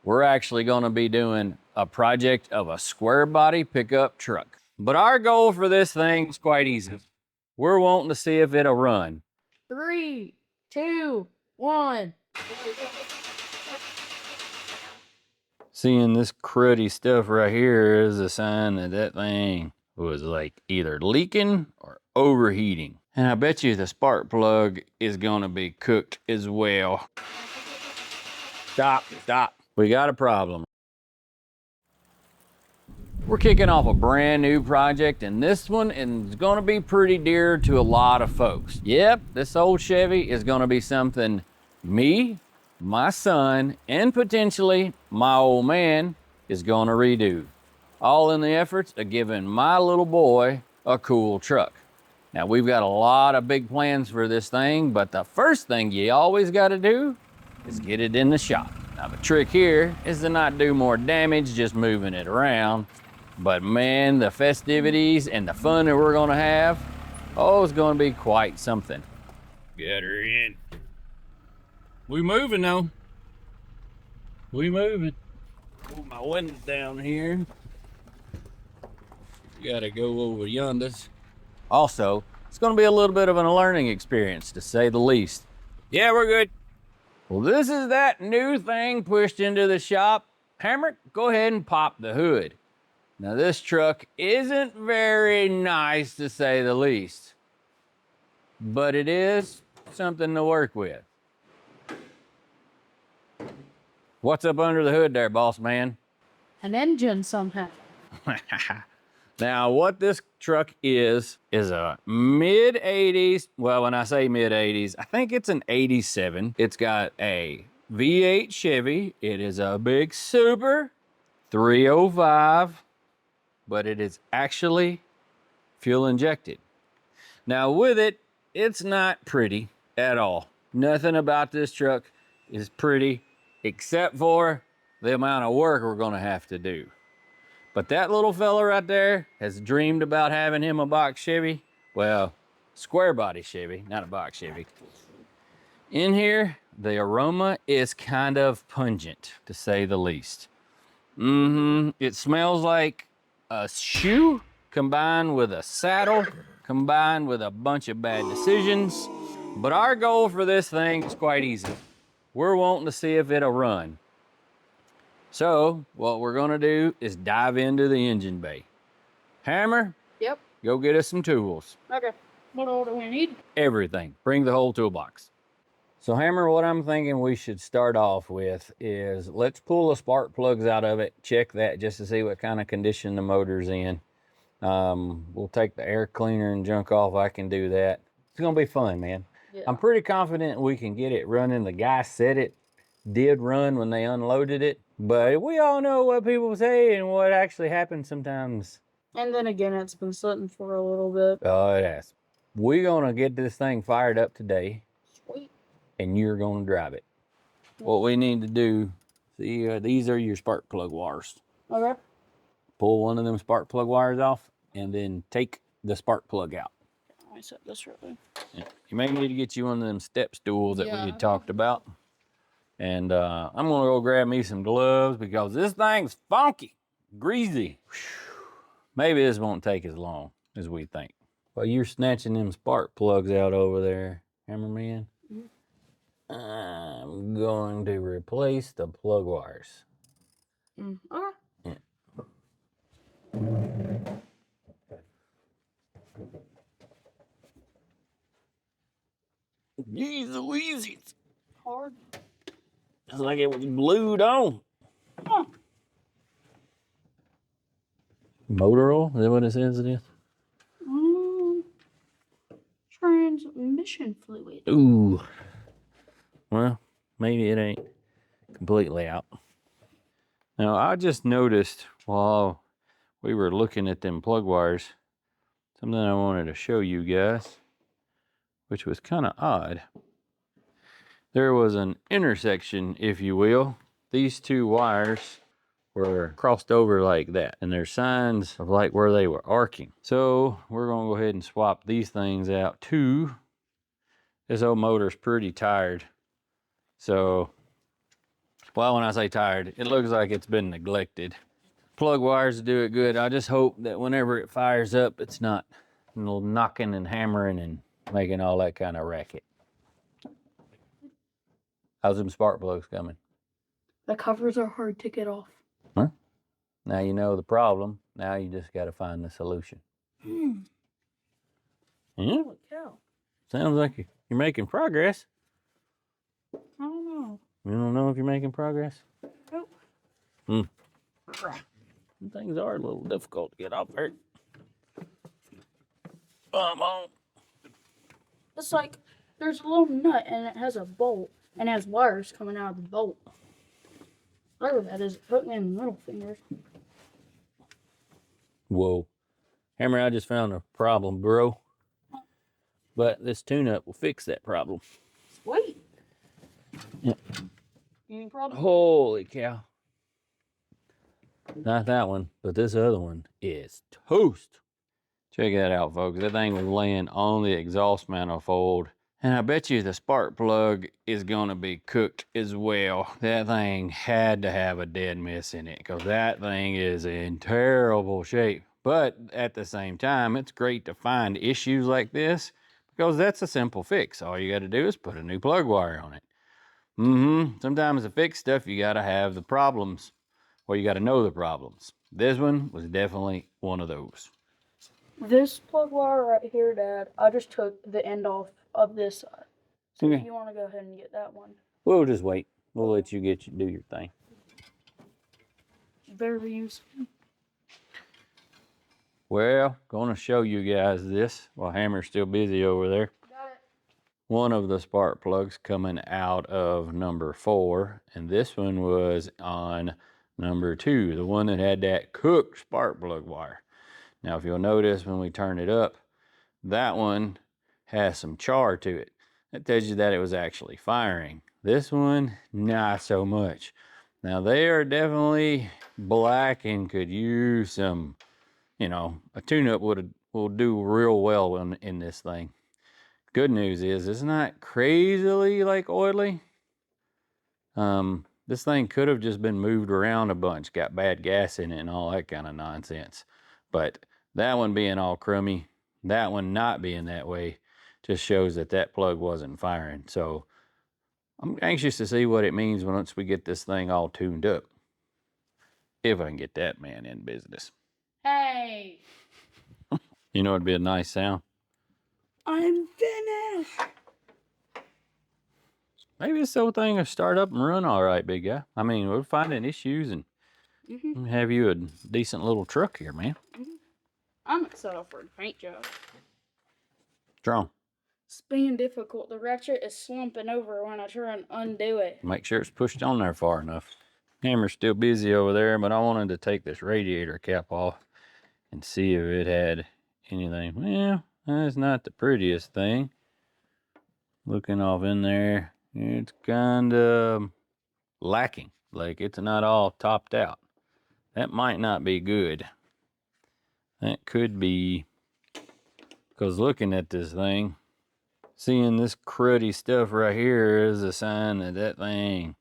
we're actually gonna be doing a project of a square body pickup truck. But our goal for this thing is quite easy. We're wanting to see if it'll run. 3, 2, 1. Seeing this cruddy stuff right here is a sign that that thing was like either leaking or overheating. And I bet you the spark plug is gonna be cooked as well. Stop. We got a problem. We're kicking off a brand new project, and this one is gonna be pretty dear to a lot of folks. Yep, this old Chevy is gonna be something me, my son, and potentially my old man is gonna redo. All in the efforts of giving my little boy a cool truck. Now, we've got a lot of big plans for this thing, but the first thing you always gotta do is get it in the shop. Now, the trick here is to not do more damage just moving it around. But man, the festivities and the fun that we're gonna have, oh, it's gonna be quite something. Get her in. We moving though. We moving. Pull my window down here. Gotta go over yonder. Also, it's gonna be a little bit of a learning experience, to say the least. Yeah, we're good. Well, this is that new thing pushed into the shop. Hammer, go ahead and pop the hood. Now, this truck isn't very nice, to say the least, but it is something to work with. What's up under the hood there, boss man? An engine somehow. Now, what this truck is a mid-80s, well, when I say mid-80s, I think it's an 87. It's got a V8 Chevy. It is a big Super 305. But it is actually fuel injected. Now with it, it's not pretty at all. Nothing about this truck is pretty except for the amount of work we're gonna have to do. But that little fella right there has dreamed about having him a box Chevy. Well, square body Chevy, not a box Chevy. In here, the aroma is kind of pungent, to say the least. It smells like a shoe combined with a saddle, combined with a bunch of bad decisions. But our goal for this thing is quite easy. We're wanting to see if it'll run. So what we're gonna do is dive into the engine bay. Hammer? Yep. Go get us some tools. Okay. What all do we need? Everything. Bring the whole toolbox. So Hammer, what I'm thinking we should start off with is let's pull the spark plugs out of it, check that just to see what kind of condition the motor's in. We'll take the air cleaner and junk off. I can do that. It's gonna be fun, man. Yeah. I'm pretty confident we can get it running. The guy said it did run when they unloaded it, but we all know what people say and what actually happens sometimes. And then again, it's been sitting for a little bit. Oh, it has. We're gonna get this thing fired up today. Sweet. And you're gonna drive it. What we need to do, see, these are your spark plug wires. Okay. Pull one of them spark plug wires off and then take the spark plug out. I set this right there. Yeah. You may need to get you one of them step stools that we had talked about. And I'm gonna go grab me some gloves because this thing's funky, greasy. Maybe this won't take as long as we think. While you're snatching them spark plugs out over there, Hammerman, I'm going to replace the plug wires. Okay. Yeah. Jeez Louise, it's Hard. it's like it was glued on. Huh. Motor oil, is that what it says it is? Transmission fluid. Ooh. Well, maybe it ain't completely out. Now, I just noticed while we were looking at them plug wires, something I wanted to show you guys, which was kind of odd. There was an intersection, if you will. These two wires were crossed over like that, and there's signs of like where they were arcing. So we're gonna go ahead and swap these things out too. This old motor's pretty tired. So Well, when I say tired, it looks like it's been neglected. Plug wires do it good. I just hope that whenever it fires up, it's not knocking and hammering and making all that kind of racket. How's them spark plugs coming? The covers are hard to get off. Huh? Now you know the problem. Now you just got to find the solution. Yeah? Holy cow. Sounds like you're making progress. I don't know. You don't know if you're making progress? Nope. Things are a little difficult to get off there. Come on. It's like there's a little nut and it has a bolt and it has wires coming out of the bolt. Whatever that is, it put me in the middle fingers. Whoa. Hammer, I just found a problem, bro. But this tune-up will fix that problem. Sweet. Yeah. Any problem? Holy cow. Not that one, but this other one is toast. Check that out, folks. That thing was laying on the exhaust manifold. And I bet you the spark plug is gonna be cooked as well. That thing had to have a dead miss in it because that thing is in terrible shape. But at the same time, it's great to find issues like this because that's a simple fix. All you gotta do is put a new plug wire on it. Sometimes to fix stuff, you gotta have the problems, or you gotta know the problems. This one was definitely one of those. This plug wire right here, Dad, I just took the end off of this side. So Okay. if you want to go ahead and get that one. We'll just wait. We'll let you do your thing. Very useful. Well, gonna show you guys this while Hammer's still busy over there. Got it. One of the spark plugs coming out of number 4, and this one was on number 2, the one that had that cooked spark plug wire. Now, if you'll notice when we turn it up, that one has some char to it. That tells you that it was actually firing. This one, not so much. Now, they are definitely black and could use some, a tune-up will do real well in this thing. Good news is it's not crazily like oily. This thing could have just been moved around a bunch, got bad gas in it and all that kind of nonsense. But that one being all crummy, that one not being that way, just shows that that plug wasn't firing. So I'm anxious to see what it means once we get this thing all tuned up. If I can get that man in business. Hey, You know, it'd be a nice sound. I'm finished. Maybe this whole thing will start up and run all right, big guy. I mean, we're finding issues and have you a decent little truck here, man. I'm excited for the paint job. Strong. It's being difficult. The ratchet is slumping over when I try and undo it. Make sure it's pushed on there far enough. Hammer's still busy over there, but I wanted to take this radiator cap off and see if it had anything. Well, that's not the prettiest thing. Looking off in there, it's kind of lacking. Like it's not all topped out. That might not be good. That could be, because looking at this thing, seeing this cruddy stuff right here is a sign that that thing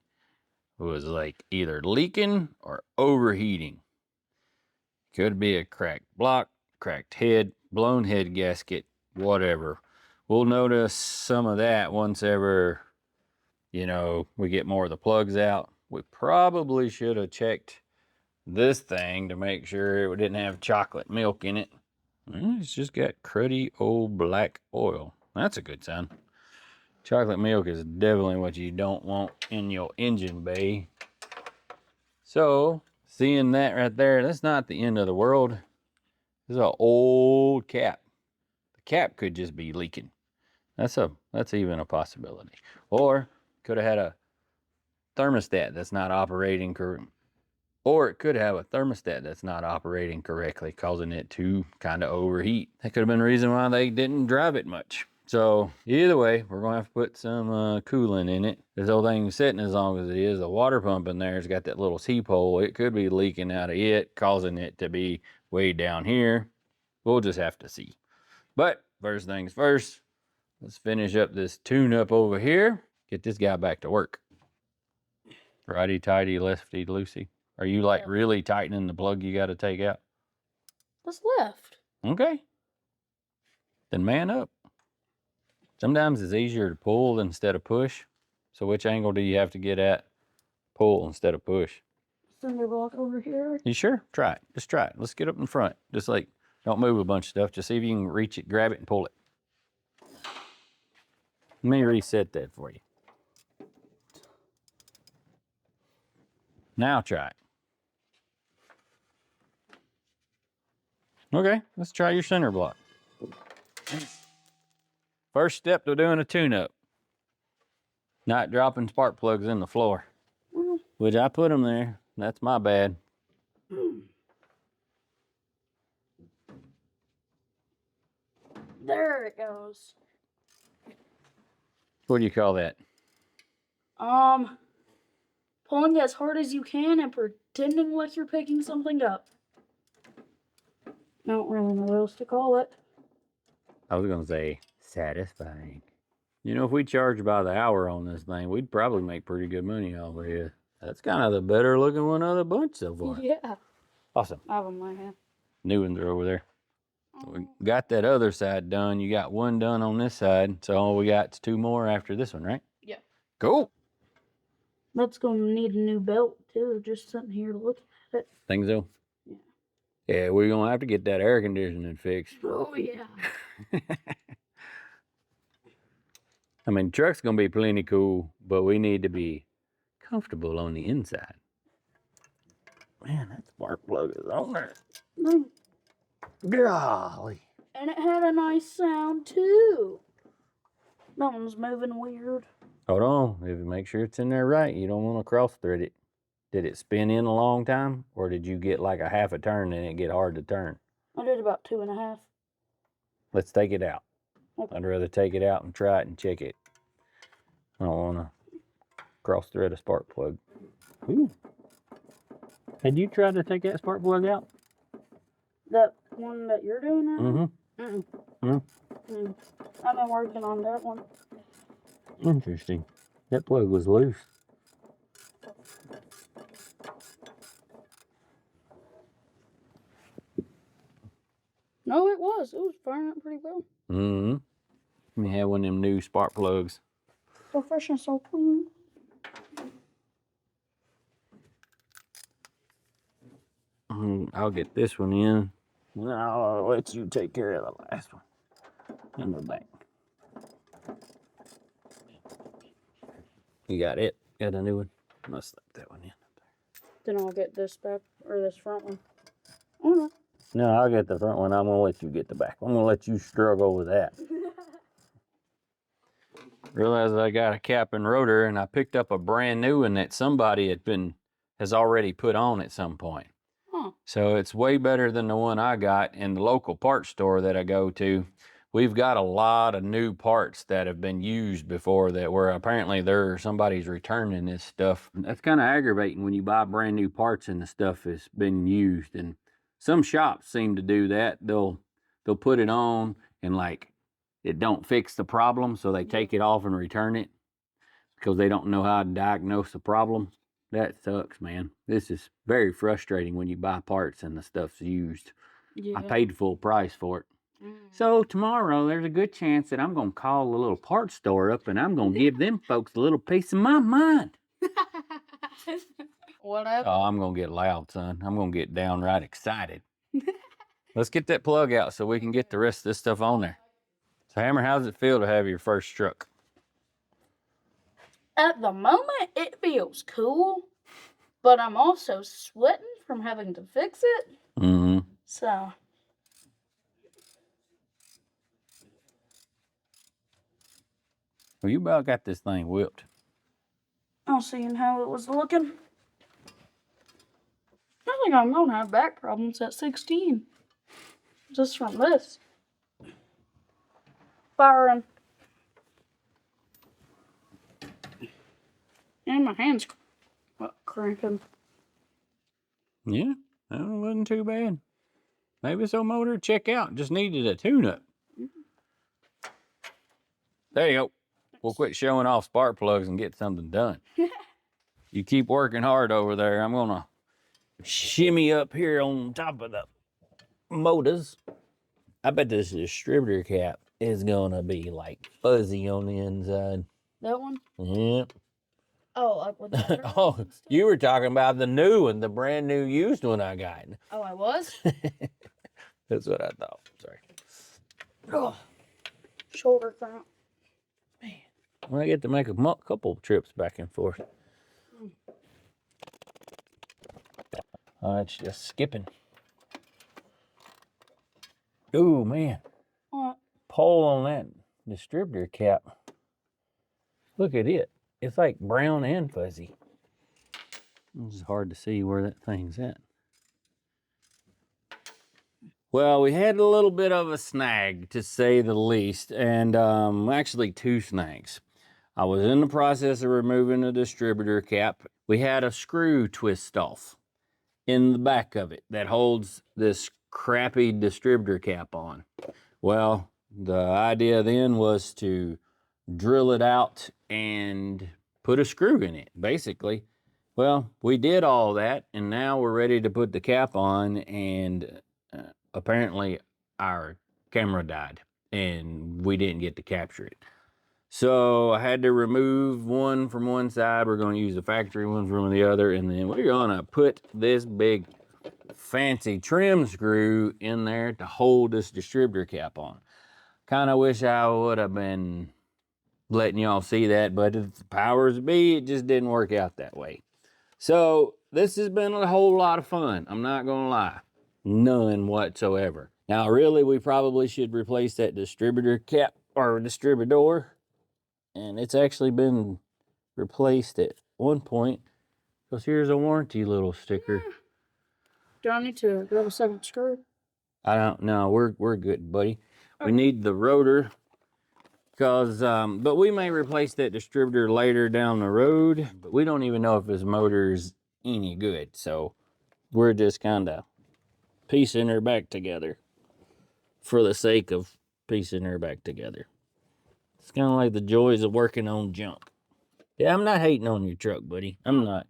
was like either leaking or overheating. Could be a cracked block, cracked head, blown head gasket, whatever. We'll notice some of that once ever, we get more of the plugs out. We probably should have checked this thing to make sure it didn't have chocolate milk in it. It's just got cruddy old black oil. That's a good sign. Chocolate milk is definitely what you don't want in your engine bay. So, seeing that right there, that's not the end of the world. This is an old cap. The cap could just be leaking. That's even a possibility. Or could have had a thermostat that's not operating correctly. Or it could have a thermostat that's not operating correctly, causing it to kind of overheat. That could have been the reason why they didn't drive it much. So either way, we're going to have to put some coolant in it. This whole thing is sitting as long as it is. The water pump in there has got that little C-hole. It could be leaking out of it, causing it to be way down here. We'll just have to see. But first things first, let's finish up this tune-up over here. Get this guy back to work. Righty tighty, lefty loosey. Are you like really tightening the plug you got to take out? That's left. Okay. Then man up. Sometimes it's easier to pull instead of push. So which angle do you have to get at? Pull instead of push. Cinder block over here. You sure? Try it. Just try it. Let's get up in front. Just like, don't move a bunch of stuff. Just see if you can reach it, grab it, and pull it. Let me reset that for you. Now try it. Okay, let's try your center block. First step to doing a tune-up. Not dropping spark plugs in the floor. Which I put them there. That's my bad. There it goes. What do you call that? Pulling as hard as you can and pretending like you're picking something up. I don't really know what else to call it. I was gonna say satisfying. You know, if we charge by the hour on this thing, we'd probably make pretty good money off of it. That's kind of the better looking one of the bunch so far. Yeah. Awesome. I have them in my hand. New ones are over there. We got that other side done. You got one done on this side. So all we got is 2 more after this one, right? Yeah. Cool. That's going to need a new belt, too. Just sitting here looking at it. Think so? Yeah. Yeah, we're going to have to get that air conditioning fixed. Oh, yeah. I mean, truck's going to be plenty cool, but we need to be comfortable on the inside. Man, that spark plug is on there. Golly. And it had a nice sound, too. That one's moving weird. Hold on. If you make sure it's in there right, you don't want to cross thread it. Did it spin in a long time, or did you get like a half a turn and it get hard to turn? I did about 2.5. Let's take it out. Okay. I'd rather take it out and try it and check it. I don't want to cross thread a spark plug. Ooh. Had you tried to take that spark plug out? That one that you're doing now? Mm-hmm. I've been working on that one. Interesting. That plug was loose. No, it was. It was firing up pretty well. Mm-hmm. Let me have one of them new spark plugs. So fresh and so clean. I'll get this one in. I'll let you take care of the last one. In the back. You got it? Got a new one? Must slip that one in. Then I'll get this back, or this front one. Oh, no. No, I'll get the front one. I'm gonna let you get the back. I'm gonna let you struggle with that. Realized I got a cap and rotor, and I picked up a brand new one that somebody has already put on at some point. Huh. So it's way better than the one I got in the local parts store that I go to. We've got a lot of new parts that have been used before that where apparently somebody's returning this stuff. That's kind of aggravating when you buy brand new parts and the stuff has been used. And some shops seem to do that. They'll put it on and like it don't fix the problem, so they take it off and return it because they don't know how to diagnose the problem. That sucks, man. This is very frustrating when you buy parts and the stuff's used. Yeah. I paid full price for it. So tomorrow, there's a good chance that I'm going to call a little parts store up and I'm going to give them folks a little piece of my mind. Whatever. Oh, I'm going to get loud, son. I'm going to get downright excited. Let's get that plug out so we can get the rest of this stuff on there. So, Hammer, how does it feel to have your first truck? At the moment, it feels cool, but I'm also sweating from having to fix it. Mm-hmm. So... Well, you about got this thing whipped. I was seeing how it was looking. I think I'm gonna have back problems at 16. Just from this. Firing. And my hands cranking. Yeah, that wasn't too bad. Maybe this old motor check out. Just needed a tune-up. There you go. We'll quit showing off spark plugs and get something done. You keep working hard over there. I'm gonna shimmy up here on top of the motors. I bet this distributor cap is gonna be like fuzzy on the inside. That one? Yep. Oh, like with the Oh, you were talking about the new one, the brand new used one I got. Oh, I was? That's what I thought. Sorry. Oh, shoulder cramp. Man, well, I get to make a couple trips back and forth. Oh, it's just skipping. Ooh, man. What? Pole on that distributor cap. Look at it. It's like brown and fuzzy. It's hard to see where that thing's at. Well, we had a little bit of a snag, to say the least, and actually 2 snags. I was in the process of removing the distributor cap. We had a screw twist off in the back of it that holds this crappy distributor cap on. Well, the idea then was to drill it out and put a screw in it, basically. Well, we did all that, and now we're ready to put the cap on, and apparently our camera died, and we didn't get to capture it. So I had to remove one from one side. We're going to use the factory one from the other, and then we're going to put this big fancy trim screw in there to hold this distributor cap on. Kind of wish I would have been letting y'all see that, but the powers be, it just didn't work out that way. So this has been a whole lot of fun. I'm not gonna lie, none whatsoever. Now, really, we probably should replace that distributor cap or distributor, and it's actually been replaced at one point. Because here's a warranty little sticker. Do I need to grab a second screw? I don't know. We're good, buddy. We need the rotor. Because, but we may replace that distributor later down the road, but we don't even know if his motor's any good. So we're just kind of piecing her back together for the sake of piecing her back together. It's kind of like the joys of working on junk. Yeah, I'm not hating on your truck, buddy. I'm not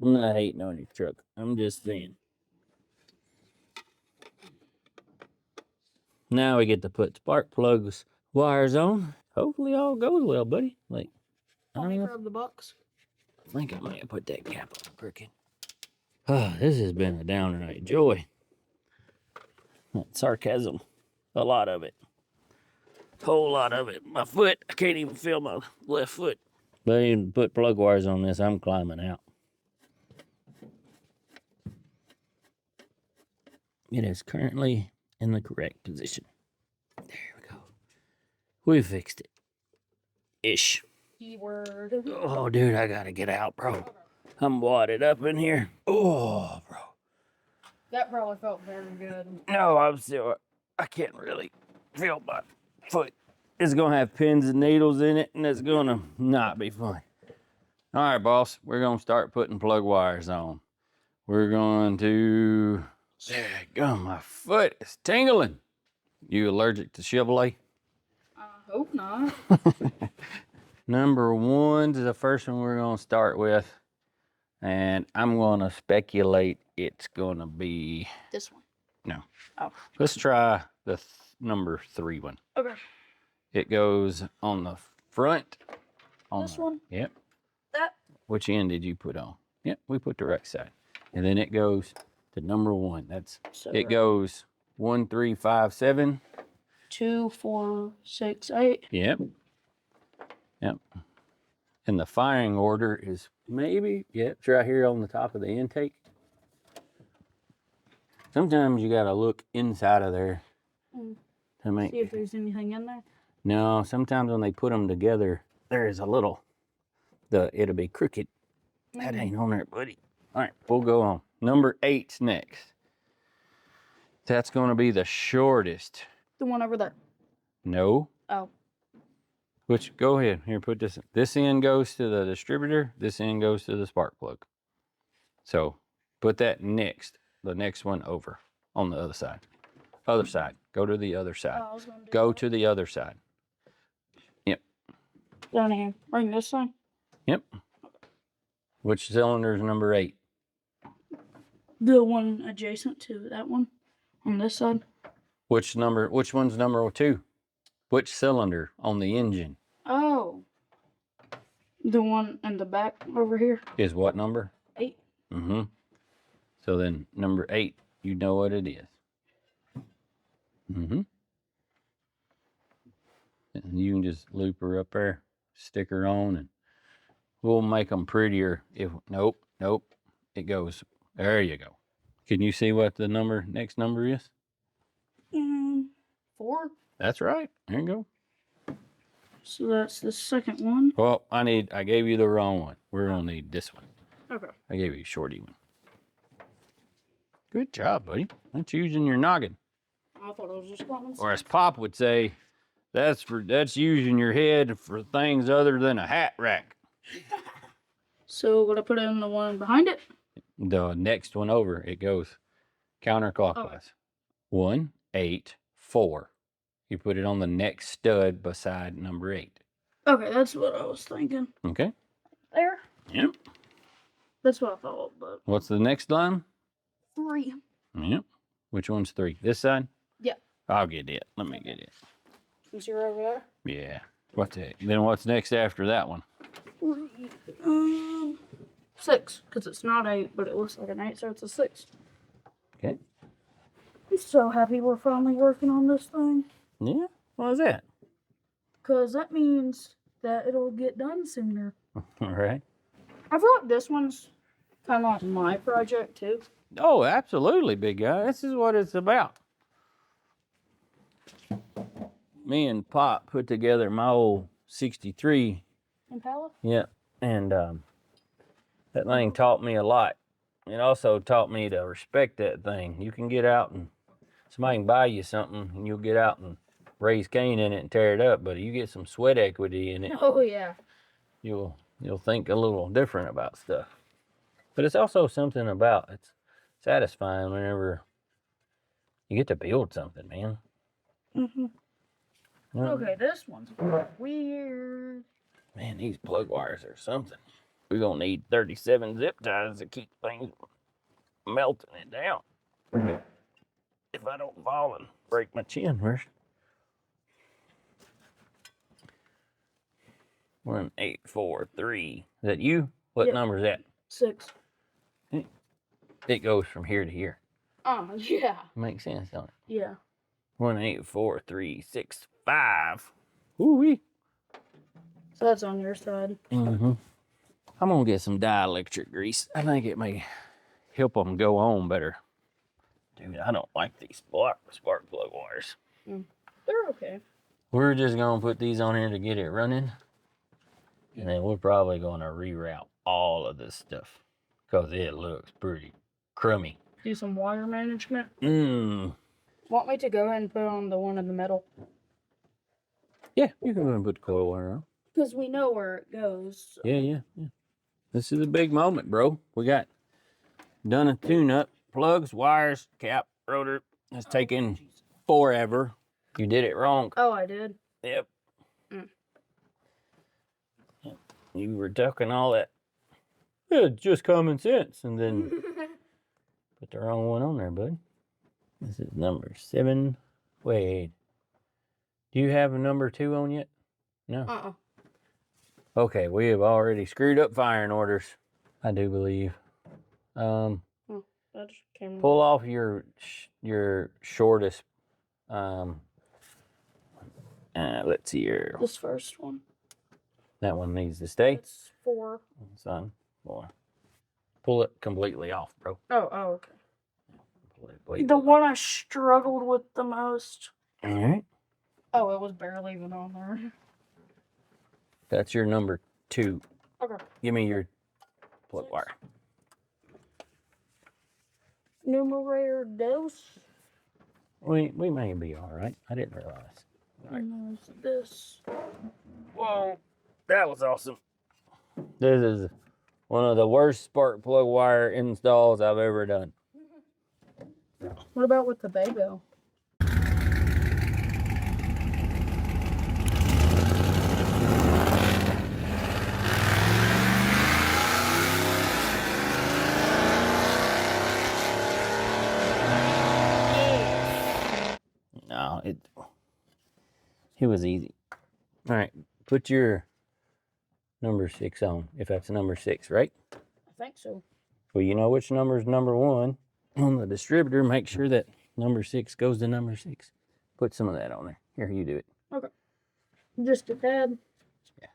hating on your truck. I'm just saying. Now we get to put spark plugs, wires on. Hopefully all goes well, buddy. Like, I Let don't me know. grab the box. I think I might have put that cap on crooked. Oh, this has been a downright joy. Sarcasm. A lot of it. Whole lot of it. My foot, I can't even feel my left foot. But I didn't put plug wires on this. I'm climbing out. It is currently in the correct position. There we go. We fixed it. Ish. Keyword. Oh, dude, I gotta get out, bro. I'm wadded up in here. Oh, bro. That probably felt very good. No, I can't really feel my foot. It's gonna have pins and needles in it, and it's gonna not be fun. All right, boss, we're gonna start putting plug wires on. We're going to, there you go, my foot is tingling. You allergic to Chevrolet? I hope not. Number 1 is the first one we're gonna start with. And I'm gonna speculate it's gonna be, This one. no. Oh. Let's try the number 3 one. Okay. It goes on the front. This one? Yep. That? Which end did you put on? Yep, we put the right side. And then it goes to number 1. That's, So it goes 1, 3, 5, 7. 2, 4, 6, 8. Yep. Yep. And the firing order is maybe, yep, it's right here on the top of the intake. Sometimes you gotta look inside of there to make. See if there's anything in there. No, sometimes when they put them together, there is a little, it'll be crooked. That ain't on there, buddy. All right, we'll go on. Number 8's next. That's gonna be the shortest. The one over there. No. Oh. Which, go ahead, here, put this. This end goes to the distributor, this end goes to the spark plug. So, put that next, the next one over on the other side. Other side, go to the other side. I was gonna do Go that. to the other side. Yep. Down here. Bring this one. Yep. Which cylinder is number 8? The one adjacent to that one on this side. Which one's number 2? Which cylinder on the engine? Oh. The one in the back over here. Is what number? 8. Mm-hmm. So then number 8, you know what it is. Mm-hmm. And you can just loop her up there, stick her on, and we'll make them prettier. Nope, it goes. There you go. Can you see what the next number is? 4. That's right. There you go. So that's the second one. Well, I gave you the wrong one. We're gonna need this one. Okay. I gave you a shorty one. Good job, buddy. That's using your noggin. I thought it was just common sense. Or as Pop would say, that's using your head for things other than a hat rack. So would I put it in the one behind it? The next one over, it goes counterclockwise. Okay. 1, 8, 4. You put it on the next stud beside number 8. Okay, that's what I was thinking. Okay. There. Yep. That's what I thought, but What's the next line? 3. Yep. Which one's 3? This side? Yeah. I'll get it. Let me get it. Is yours over there? Yeah. Then what's next after that one? 6, because it's not 8, but it looks like an 8, so it's a 6. Okay. I'm so happy we're finally working on this thing. Yeah. What is that? Because that means that it'll get done sooner. All right. I feel like this one's kind of like my project, too. Oh, absolutely, big guy. This is what it's about. Me and Pop put together my old 63. Impala? Yeah. And that thing taught me a lot. It also taught me to respect that thing. You can get out and somebody can buy you something and you'll get out and raise cane in it and tear it up. But if you get some sweat equity in it, Oh, yeah. you'll think a little different about stuff. But it's also something about, it's satisfying whenever you get to build something, man. Mm-hmm. You know? Okay, this one's weird. Man, these plug wires are something. We're gonna need 37 zip ties to keep things melting it down. If I don't fall and break my chin first. 1, 8, 4, 3. Is that you? What Yeah. number is that? 6. It goes from here to here. Oh, yeah. Makes sense, don't it? Yeah. 1, 8, 4, 3, 6, 5. Ooh-wee. So that's on your side. Mm-hmm. I'm gonna get some dielectric grease. I think it may help them go on better. Dude, I don't like these spark plug wires. They're okay. We're just gonna put these on here to get it running. And then we're probably gonna reroute all of this stuff because it looks pretty crummy. Do some wire management. Want me to go ahead and put on the one in the middle? Yeah, you can go and put the coil wire on. Because we know where it goes. So. Yeah. This is a big moment, bro. We got done a tune-up. Plugs, wires, cap, rotor. It's taken forever. You did it wrong. Oh, I did? Yep. You were talking all that. Yeah, just common sense. And then put the wrong one on there, bud. This is number 7. Wait. Do you have a number 2 on yet? No. Okay, we have already screwed up firing orders, I do believe. That just came Pull off your shortest. Let's see here. This first one. That one needs to stay. It's 4. Son, boy. Pull it completely off, bro. Oh, okay. Pull it completely The off. one I struggled with the most. All right. Oh, it was barely even on there. That's your number 2. Okay. Give me your plug wire. Numerator dose. We may be all right. I didn't realize. All right. And there's this. Whoa, that was awesome. This is one of the worst spark plug wire installs I've ever done. What about with the Bago? It was easy. All right, put your number 6 on, if that's number 6, right? I think so. Well, you know which number is number 1 on the distributor. Make sure that number 6 goes to number 6. Put some of that on there. Here, you do it. Okay. Just a tad. Yeah.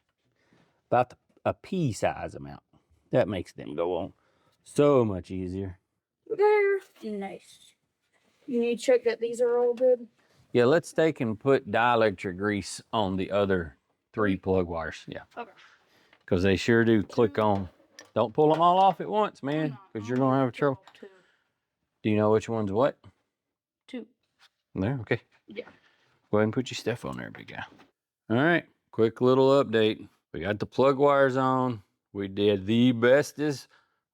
About a pea size amount. That makes them go on so much easier. There. Nice. You need to check that these are all good. Yeah, let's take and put dielectric grease on the other 3 plug wires. Yeah. Okay. Because they sure do click on. Don't pull them all off at once, man, because you're going to have trouble. 2. Do you know which one's what? 2. There, okay. Yeah. Go ahead and put your stuff on there, big guy. All right, quick little update. We got the plug wires on. We did the bestest,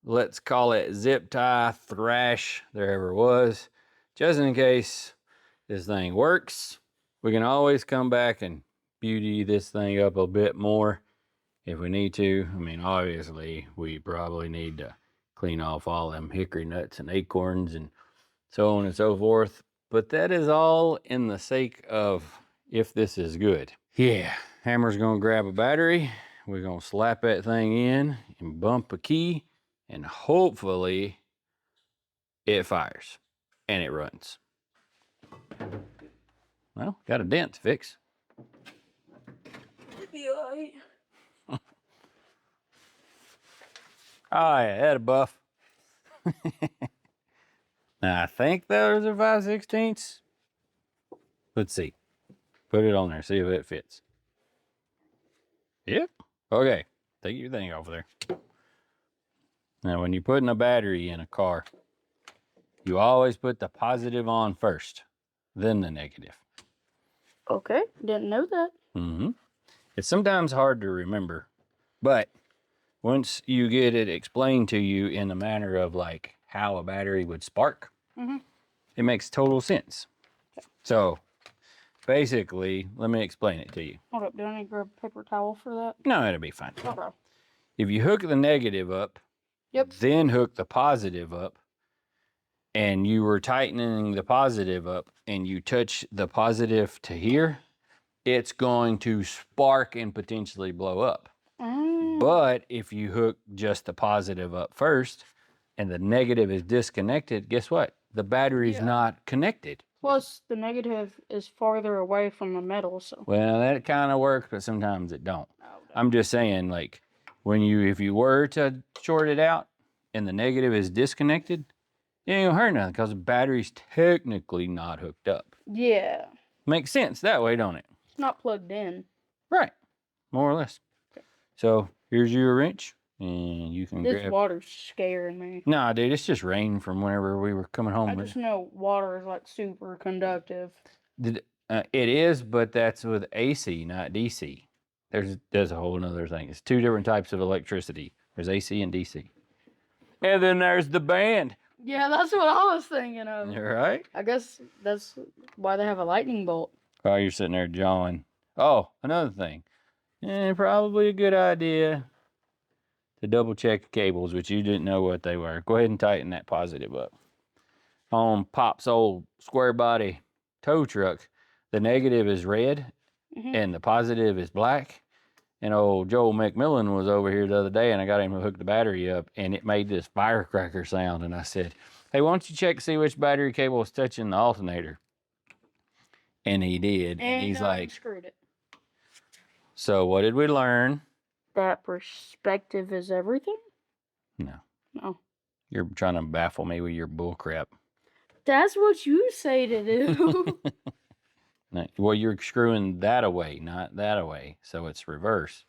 let's call it zip tie thrash there ever was. Just in case this thing works, we can always come back and beauty this thing up a bit more if we need to. I mean, obviously, we probably need to clean off all them hickory nuts and acorns and so on and so forth. But that is all in the sake of if this is good. Yeah, Hammer's gonna grab a battery. We're gonna slap that thing in and bump a key, and hopefully it fires and it runs. Well, got a dent to fix. It'll be alright. Oh yeah, that a buff. Now I think those are 5/16. Let's see. Put it on there, see if it fits. Yep. Okay. Take your thing off there. Now when you're putting a battery in a car, you always put the positive on first, then the negative. Okay. Didn't know that. Mm-hmm. It's sometimes hard to remember, but once you get it explained to you in the manner of like how a battery would spark, it makes total sense. So basically, let me explain it to you. Hold up. Do I need to grab a paper towel for that? No, it'll be fine. Okay. If you hook the negative up, then hook the positive up, and you were tightening the positive up and you touch the positive to here, it's going to spark and potentially blow up. But if you hook just the positive up first and the negative is disconnected, guess what? The battery's not connected. Plus, the negative is farther away from the metal, so. Well, that kind of works, but sometimes it don't. Oh, I'm just saying, like, if you were to short it out and the negative is disconnected, it ain't gonna hurt nothing because the battery's technically not hooked up. Yeah. Makes sense that way, don't it? It's not plugged in. Right. More or less. Okay. So here's your wrench, and you can This grab. water's scaring me. Nah, dude, it's just rain from whenever we were coming home. I just know water is like super conductive. It is, but that's with AC, not DC. There's a whole nother thing. It's 2 different types of electricity. There's AC and DC. And then there's the band. Yeah, that's what I was thinking of. You're right. I guess that's why they have a lightning bolt. While you're sitting there jawing. Oh, another thing. Probably a good idea to double check the cables, which you didn't know what they were. Go ahead and tighten that positive up. On Pop's old square body tow truck, the negative is red and the positive is black. And old Joel McMillan was over here the other day, and I got him to hook the battery up, and it made this firecracker sound. And I said, hey, why don't you check to see which battery cable was touching the alternator? And he did. And he's like, screwed it. So what did we learn? That perspective is everything? No. No. You're trying to baffle me with your bull crap. That's what you say to do. No, well, you're screwing that away, not that away. So it's reverse.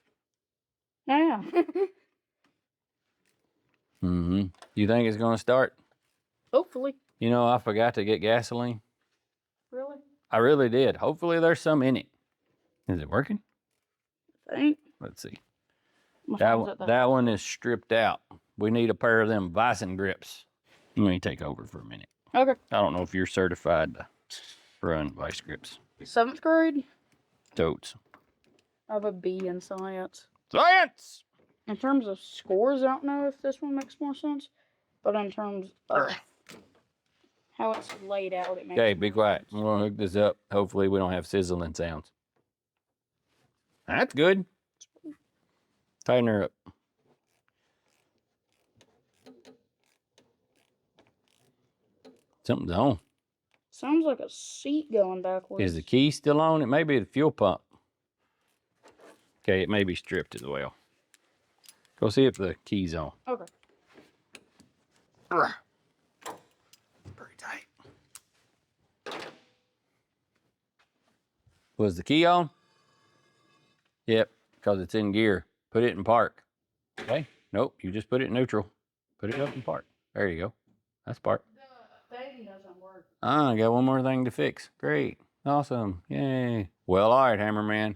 Yeah. You think it's going to start? Hopefully. You know, I forgot to get gasoline. Really? I really did. Hopefully there's some in it. Is it working? I think. Let's see. My That phone's at the that house. one is stripped out. We need a pair of them Bison grips. Let me take over for a minute. Okay. I don't know if you're certified to run vice grips. 7th grade? Totes. I have a B in science. Science! In terms of scores, I don't know if this one makes more sense. But in terms of how it's laid out. It makes Okay, be more quiet. sense. I'm gonna hook this up. Hopefully we don't have sizzling sounds. That's good. Tighten her up. Something's on. Sounds like a seat going backwards. Is the key still on? It may be the fuel pump. Okay, it may be stripped as well. Go see if the key's on. Okay. Pretty tight. Was the key on? Yep, because it's in gear. Put it in park. Okay. Nope, you just put it in neutral. Put it up in park. There you go. That's park. The thing doesn't work. I got one more thing to fix. Great. Awesome. Yay. Well, all right, Hammerman.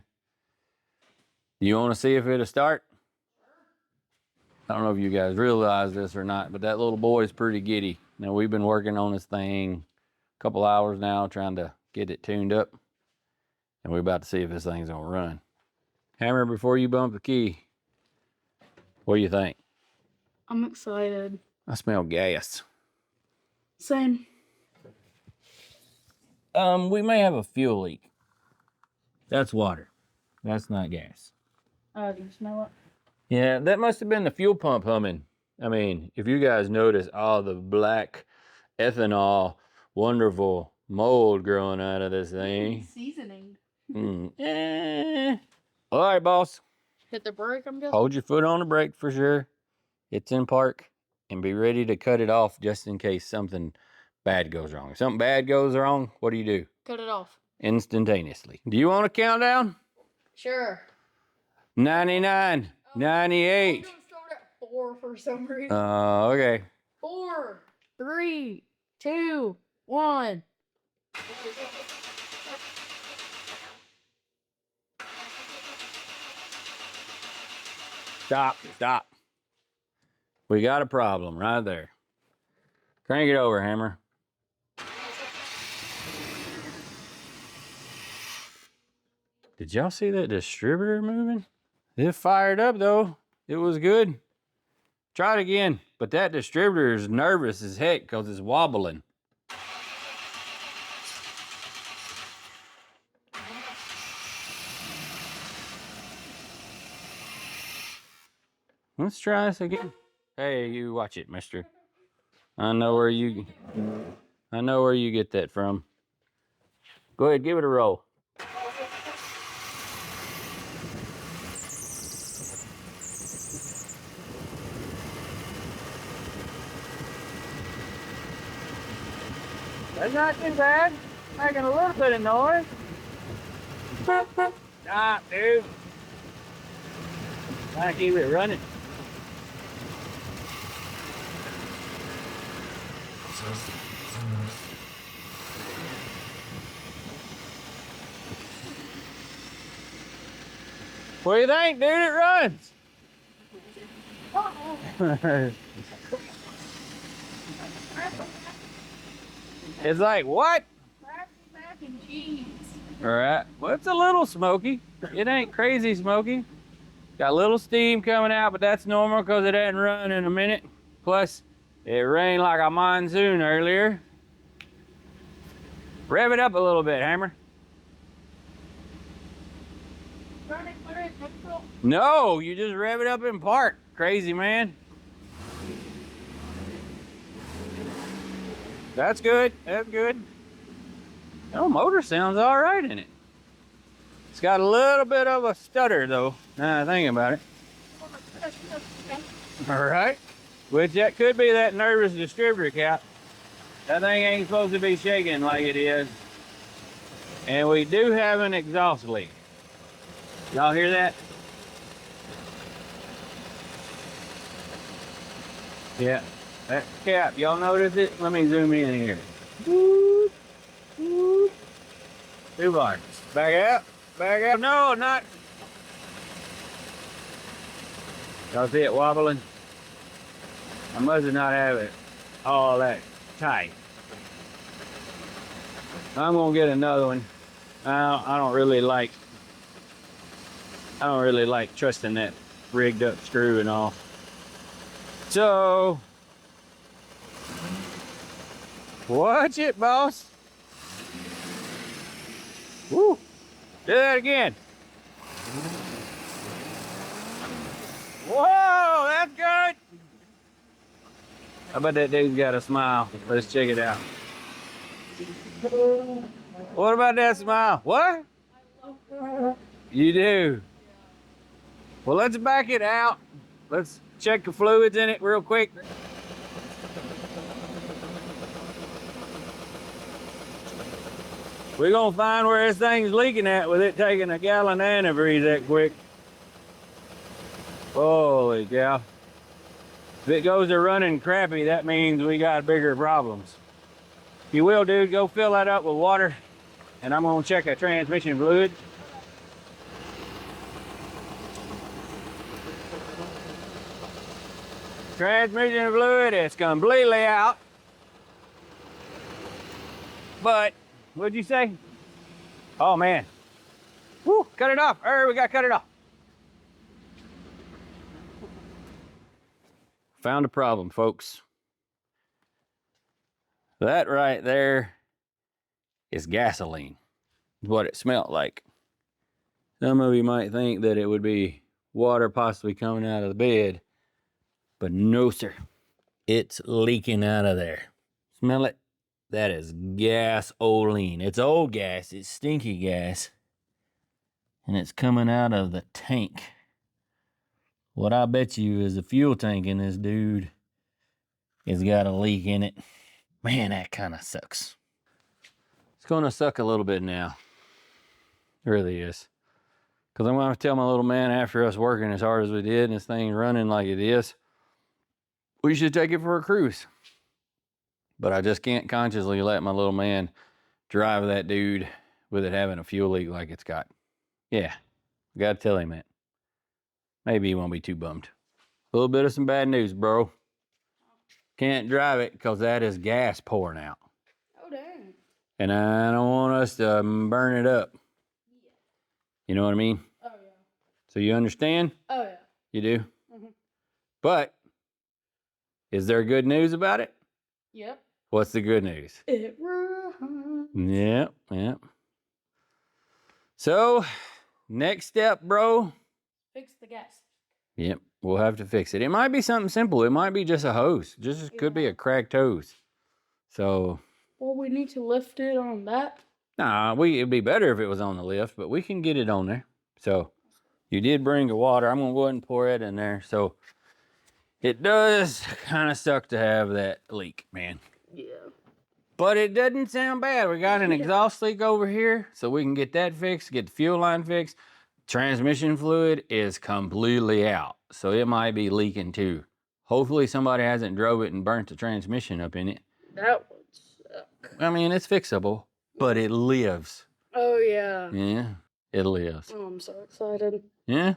You want to see if it'll start? I don't know if you guys realize this or not, but that little boy is pretty giddy. Now, we've been working on this thing a couple hours now, trying to get it tuned up. And we're about to see if this thing's gonna run. Hammer, before you bump the key, what do you think? I'm excited. I smell gas. Same. We may have a fuel leak. That's water. That's not gas. Do you smell it? Yeah, that must have been the fuel pump humming. I mean, if you guys notice all the black ethanol, wonderful mold growing out of this thing. Seasoning. All right, boss. Hit the brake, I'm guessing? Hold your foot on the brake for sure. It's in park, and be ready to cut it off just in case something bad goes wrong. If something bad goes wrong, what do? Cut it off. Instantaneously. Do you want a countdown? Sure. 99, 98. I'm gonna start at 4 for some reason. Okay. 4, 3, 2, 1. Stop. We got a problem right there. Crank it over, Hammer. Did y'all see that distributor moving? It fired up though. It was good. Try it again. But that distributor is nervous as heck because it's wobbling. Let's try this again. Hey, you watch it, mister. I know where you get that from. Go ahead, give it a roll. That's not too bad. Making a little bit of noise. Stop, dude. Gotta keep it running. What do you think, dude? It runs. It's like, what? Mac and cheese. All right. Well, it's a little smoky. It ain't crazy smoky. Got a little steam coming out, but that's normal because it hadn't run in a minute. Plus, it rained like a monsoon earlier. Rev it up a little bit, Hammer. No, you just rev it up in park. Crazy, man. That's good. That's good. Oh, motor sounds all right in it. It's got a little bit of a stutter, though, now I think about it. All right. Which that could be that nervous distributor cap. That thing ain't supposed to be shaking like it is. And we do have an exhaust leak. Y'all hear that? Yeah, that cap, y'all notice it? Let me zoom in here. Woo, woo. 2 bars. Back out. No, not. Y'all see it wobbling? I must not have it all that tight. I'm gonna get another one. I don't really like trusting that rigged up screw and all. So Watch it, boss. Woo. Do that again. Whoa, that's good. I bet that dude's got a smile. Let's check it out. What about that smile? What? You do? Well, let's back it out. Let's check the fluids in it real quick. We're gonna find where this thing's leaking at with it taking a gallon antifreeze that quick. Holy cow. If it goes to running crappy, that means we got bigger problems. If you will, dude, go fill that up with water, and I'm gonna check a transmission fluid. Transmission fluid is completely out. But, what'd you say? Oh man. Woo, cut it off. We gotta cut it off. Found a problem, folks. That right there is gasoline. What it smelled like. Some of you might think that it would be water possibly coming out of the bed, but no, sir. It's leaking out of there. Smell it? That is gasoline. It's old gas. It's stinky gas. And it's coming out of the tank. What I bet you is the fuel tank in this dude has got a leak in it. Man, that kind of sucks. It's gonna suck a little bit now. It really is. Because I'm gonna tell my little man, after us working as hard as we did and this thing running like it is, we should take it for a cruise. But I just can't consciously let my little man drive that dude with it having a fuel leak like it's got. Yeah, I gotta tell him that. Maybe he won't be too bummed. A little bit of some bad news, bro. Can't drive it because that is gas pouring out. Oh, dang. And I don't want us to burn it up. Yeah. You know what I mean? Oh, yeah. So you understand? Oh, yeah. You do? Mm-hmm. But, is there good news about it? Yep. What's the good news? It runs. Yep, yep. So, next step, bro. Fix the gas. Yep, we'll have to fix it. It might be something simple. It might be just a hose. Just could be a cracked hose. So. Well, we need to lift it on that. Nah, it'd be better if it was on the lift, but we can get it on there. So, you did bring the water. I'm gonna go ahead and pour it in there. So, it does kind of suck to have that leak, man. Yeah. But it doesn't sound bad. We got an exhaust leak over here, so we can get that fixed, get the fuel line fixed. Transmission fluid is completely out, so it might be leaking too. Hopefully somebody hasn't drove it and burnt the transmission up in it. That would suck. I mean, it's fixable, but it lives. Oh, yeah. Yeah, it lives. Oh, I'm so excited. Yeah?